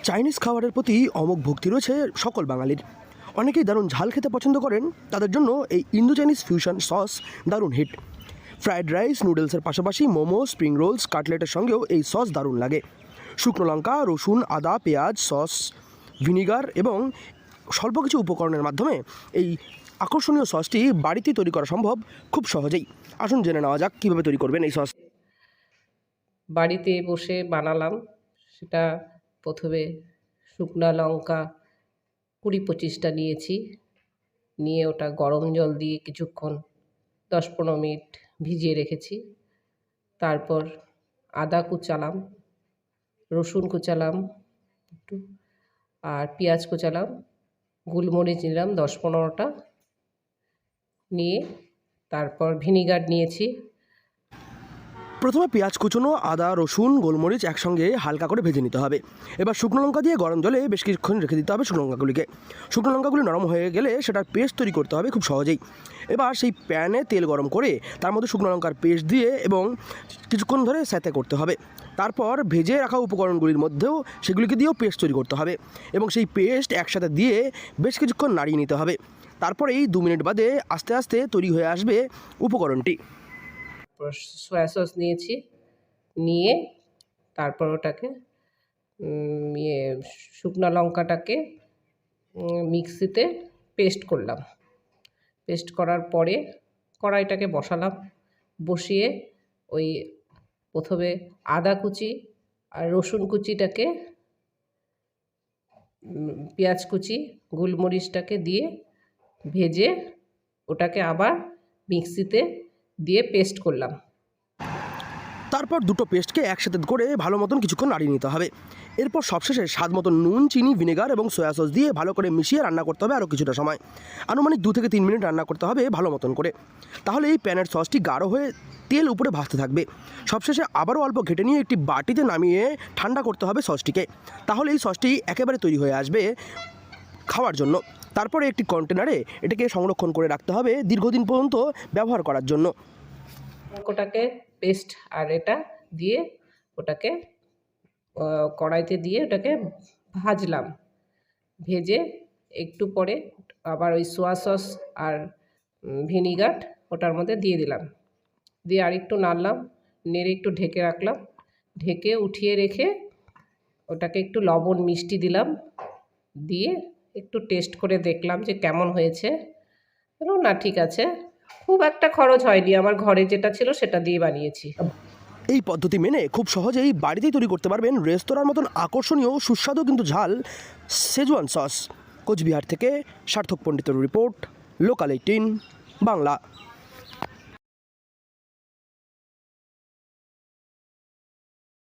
Chinese খাবারের প্রতি অমোঘ ভক্তি রয়েছে সকল বাঙালির। অনেকেই দারুণ ঝাল খেতে পছন্দ করেন, তাদের জন্য এই ইন্দো চাইনিজ ফিউশন সস দারুণ হিট। ফ্রায়েড রাইস, নুডলসের পাশাপাশি মোমো, স্প্রিং রোলস, কাটলেটের সঙ্গেও এই সস দারুণ লাগে। শুকনো লঙ্কা, রসুন, আদা, পেঁয়াজ, সস, ভিনিগার এবং স্বল্প কিছু উপকরণের মাধ্যমে এই আকর্ষণীয় সসটি বাড়িতেই তৈরি করা সম্ভব খুব সহজেই। আসুন জেনে নেওয়া যাক কীভাবে তৈরি করবেন এই সস। বাড়িতে বসে বানালাম। সেটা প্রথমে শুকনা লঙ্কা 20-25টা নিয়েছি, নিয়ে ওটা গরম জল দিয়ে কিছুক্ষণ 10-15 মিনিট ভিজিয়ে রেখেছি। তারপর আদা কুচালাম, রসুন কুচালাম একটু, আর পেঁয়াজ কুচালাম, গোলমরিচ নিলাম 10-15টা, নিয়ে তারপর ভিনিগার নিয়েছি। প্রথমে পেঁয়াজ কুচনো, আদা, রসুন, গোলমরিচ একসঙ্গে হালকা করে ভেজে নিতে হবে। এবার শুকনো লঙ্কা দিয়ে গরম জলে বেশ কিছুক্ষণ রেখে দিতে হবে শুকনো লঙ্কাগুলিকে। শুকনো লঙ্কাগুলি নরম হয়ে গেলে সেটার পেস্ট তৈরি করতে হবে খুব সহজেই। এবার সেই প্যানে তেল গরম করে তার মধ্যে শুকনো লঙ্কার পেস্ট দিয়ে এবং কিছুক্ষণ ধরে স্যাঁতে করতে হবে। তারপর ভেজে রাখা উপকরণগুলির মধ্যেও সেগুলিকে দিয়েও পেস্ট তৈরি করতে হবে এবং সেই পেস্ট একসাথে দিয়ে বেশ কিছুক্ষণ নাড়িয়ে নিতে হবে। তারপরেই 2 মিনিট বাদে আস্তে আস্তে তৈরি হয়ে আসবে উপকরণটি। সয়া সস নিয়েছি, নিয়ে তারপর ওটাকে শুকনো লঙ্কাটাকে মিক্সিতে পেস্ট করলাম। পেস্ট করার পরে কড়াইটাকে বসালাম, বসিয়ে ওই প্রথমে আদা কুচি আর রসুন কুচিটাকে, পেঁয়াজ কুচি, গোলমরিচটাকে দিয়ে ভেজে ওটাকে আবার মিক্সিতে দিয়ে পেস্ট করলাম। তারপর দুটো পেস্টকে একসাথে করে ভালো মতন কিছুক্ষণ নাড়িয়ে নিতে হবে। এরপর সবশেষে স্বাদ মতন নুন, চিনি, ভিনেগার এবং সয়া সস দিয়ে ভালো করে মিশিয়ে রান্না করতে হবে আরও কিছুটা সময়। আনুমানিক 2 থেকে 3 মিনিট রান্না করতে হবে ভালো মতন করে। তাহলে এই প্যানের সসটি গাঢ় হয়ে তেল উপরে ভাসতে থাকবে। সবশেষে আবারও অল্প ঘেটে নিয়ে একটি বাটিতে নামিয়ে ঠান্ডা করতে হবে সসটিকে। তাহলে এই সসটি একেবারে তৈরি হয়ে আসবে খাওয়ার জন্য। তারপরে একটি কন্টেনারে এটাকে সংরক্ষণ করে রাখতে হবে দীর্ঘদিন পর্যন্ত ব্যবহার করার জন্য। ওটাকে পেস্ট আর এটা দিয়ে ওটাকে কড়াইতে দিয়ে ওটাকে ভাজলাম। ভেজে একটু পরে আবার ওই সোয়া সস আর ভিনিগার ওটার মধ্যে দিয়ে দিলাম, দিয়ে আর একটু নাড়লাম, নেড়ে একটু ঢেকে রাখলাম। ঢেকে উঠিয়ে রেখে ওটাকে একটু লবণ মিষ্টি দিলাম, দিয়ে একটু টেস্ট করে দেখলাম যে কেমন হয়েছে। না, ঠিক আছে, খুব একটা খরচ হয়নি, আমার ঘরে যেটা ছিল সেটা দিয়ে বানিয়েছি। এই পদ্ধতি মেনে খুব সহজেই বাড়িতেই তৈরি করতে পারবেন রেস্তোরাঁর মতন আকর্ষণীয়, সুস্বাদু কিন্তু ঝাল শেজওয়ান সস। কোচবিহার থেকে সার্থক পণ্ডিতের রিপোর্ট, লোকাল 18 বাংলা।